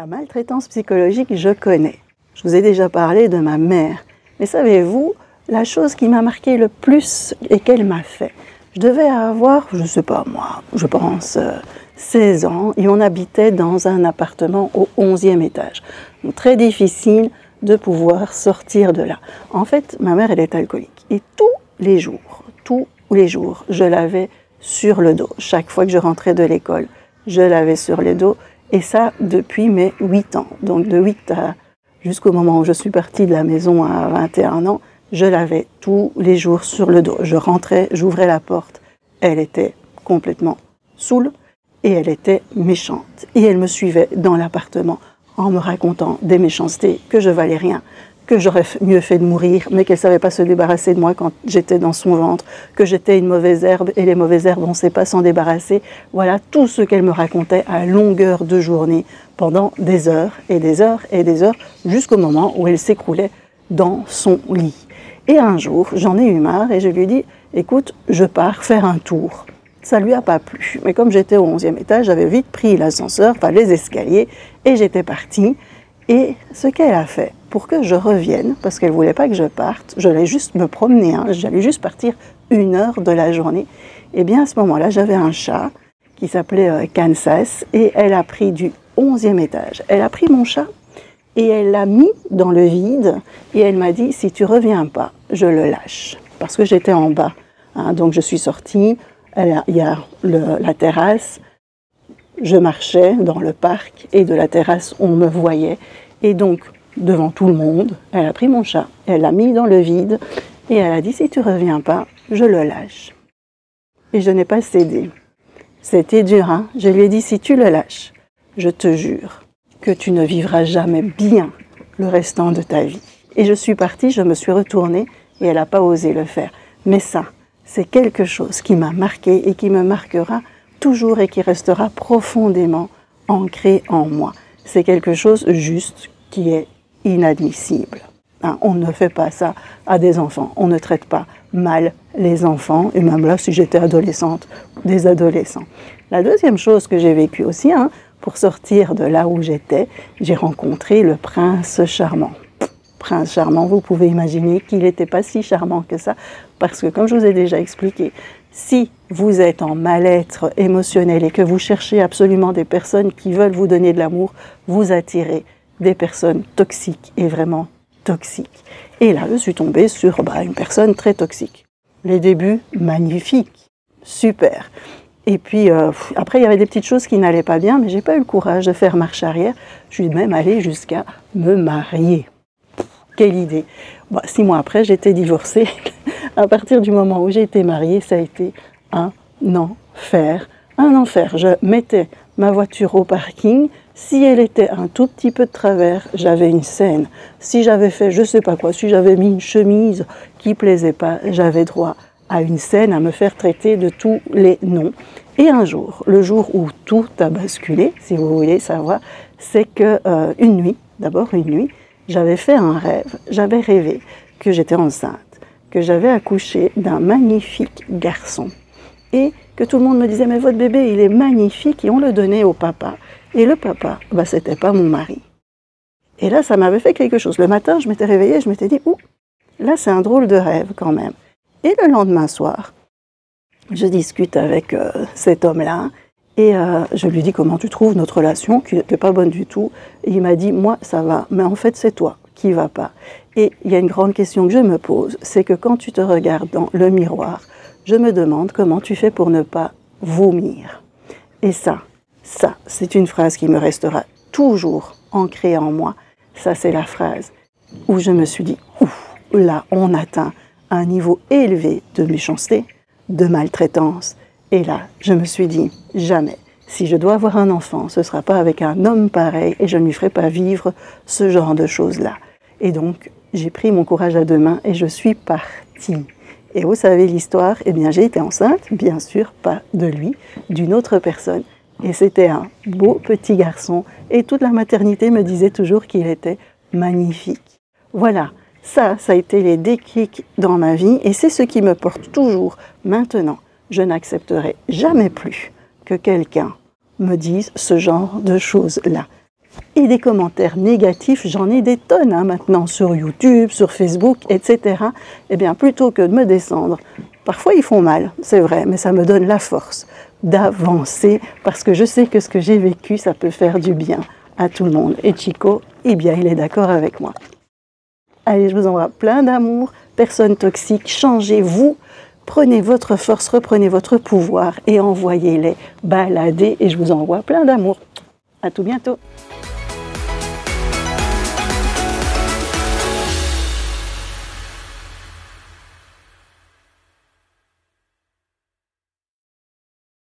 La maltraitance psychologique, je connais. Je vous ai déjà parlé de ma mère. Mais savez-vous, la chose qui m'a marqué le plus et qu'elle m'a fait, je devais avoir, je ne sais pas moi, je pense 16 ans et on habitait dans un appartement au 11e étage. Donc très difficile de pouvoir sortir de là. En fait, ma mère, elle est alcoolique. Et tous les jours, je l'avais sur le dos. Chaque fois que je rentrais de l'école, je l'avais sur le dos. Et ça, depuis mes 8 ans. Donc de 8 à jusqu'au moment où je suis partie de la maison à 21 ans, je l'avais tous les jours sur le dos. Je rentrais, j'ouvrais la porte, elle était complètement saoule et elle était méchante. Et elle me suivait dans l'appartement en me racontant des méchancetés, que je valais rien, que j'aurais mieux fait de mourir, mais qu'elle ne savait pas se débarrasser de moi quand j'étais dans son ventre, que j'étais une mauvaise herbe, et les mauvaises herbes, on ne sait pas s'en débarrasser. Voilà tout ce qu'elle me racontait à longueur de journée, pendant des heures et des heures et des heures, jusqu'au moment où elle s'écroulait dans son lit. Et un jour, j'en ai eu marre et je lui ai dit « Écoute, je pars faire un tour ». Ça ne lui a pas plu, mais comme j'étais au 11e étage, j'avais vite pris l'ascenseur, enfin les escaliers, et j'étais partie. Et ce qu'elle a fait, pour que je revienne, parce qu'elle ne voulait pas que je parte, j'allais juste me promener, j'allais juste partir 1 heure de la journée, et bien à ce moment-là, j'avais un chat qui s'appelait Kansas, et elle a pris du 11e étage. Elle a pris mon chat, et elle l'a mis dans le vide, et elle m'a dit, si tu ne reviens pas, je le lâche, parce que j'étais en bas. Donc je suis sortie, il y a la terrasse, je marchais dans le parc et de la terrasse, on me voyait. Et donc, devant tout le monde, elle a pris mon chat, elle l'a mis dans le vide et elle a dit « Si tu ne reviens pas, je le lâche ». Et je n'ai pas cédé. C'était dur, hein. Je lui ai dit « Si tu le lâches, je te jure que tu ne vivras jamais bien le restant de ta vie ». Et je suis partie, je me suis retournée et elle n'a pas osé le faire. Mais ça, c'est quelque chose qui m'a marqué et qui me marquera toujours et qui restera profondément ancré en moi. C'est quelque chose juste qui est inadmissible. On ne fait pas ça à des enfants. On ne traite pas mal les enfants, et même là, si j'étais adolescente, des adolescents. La deuxième chose que j'ai vécue aussi, pour sortir de là où j'étais, j'ai rencontré le prince charmant. Prince charmant, vous pouvez imaginer qu'il n'était pas si charmant que ça, parce que comme je vous ai déjà expliqué, si vous êtes en mal-être émotionnel et que vous cherchez absolument des personnes qui veulent vous donner de l'amour, vous attirez des personnes toxiques et vraiment toxiques. Et là, je suis tombée sur une personne très toxique. Les débuts, magnifiques, super. Et puis après, il y avait des petites choses qui n'allaient pas bien, mais je n'ai pas eu le courage de faire marche arrière. Je suis même allée jusqu'à me marier. Quelle idée! 6 mois après, j'étais divorcée. À partir du moment où j'ai été mariée, ça a été un enfer. Un enfer. Je mettais ma voiture au parking. Si elle était un tout petit peu de travers, j'avais une scène. Si j'avais fait je ne sais pas quoi, si j'avais mis une chemise qui ne plaisait pas, j'avais droit à une scène, à me faire traiter de tous les noms. Et un jour, le jour où tout a basculé, si vous voulez savoir, c'est que une nuit, j'avais fait un rêve, j'avais rêvé que j'étais enceinte, que j'avais accouché d'un magnifique garçon et que tout le monde me disait « mais votre bébé, il est magnifique » et on le donnait au papa. Et le papa, c'était pas mon mari. Et là, ça m'avait fait quelque chose. Le matin, je m'étais réveillée, je m'étais dit « ouh, là c'est un drôle de rêve quand même ». Et le lendemain soir, je discute avec cet homme-là et je lui dis comment tu trouves notre relation, qui n'était pas bonne du tout. Et il m'a dit, moi ça va, mais en fait c'est toi qui ne va pas. Et il y a une grande question que je me pose, c'est que quand tu te regardes dans le miroir, je me demande comment tu fais pour ne pas vomir. Et ça, c'est une phrase qui me restera toujours ancrée en moi. Ça, c'est la phrase où je me suis dit, ouf, là on atteint un niveau élevé de méchanceté, de maltraitance. Et là, je me suis dit, jamais, si je dois avoir un enfant, ce ne sera pas avec un homme pareil et je ne lui ferai pas vivre ce genre de choses-là. Et donc, j'ai pris mon courage à 2 mains et je suis partie. Et vous savez l'histoire, eh bien j'ai été enceinte, bien sûr, pas de lui, d'une autre personne. Et c'était un beau petit garçon et toute la maternité me disait toujours qu'il était magnifique. Voilà. Ça a été les déclics dans ma vie et c'est ce qui me porte toujours maintenant. Je n'accepterai jamais plus que quelqu'un me dise ce genre de choses-là. Et des commentaires négatifs, j'en ai des tonnes hein, maintenant sur YouTube, sur Facebook, etc. Eh bien, plutôt que de me descendre, parfois ils font mal, c'est vrai, mais ça me donne la force d'avancer parce que je sais que ce que j'ai vécu, ça peut faire du bien à tout le monde. Et Chico, eh bien, il est d'accord avec moi. Allez, je vous envoie plein d'amour, personnes toxiques, changez-vous, prenez votre force, reprenez votre pouvoir et envoyez-les balader. Et je vous envoie plein d'amour. À tout bientôt.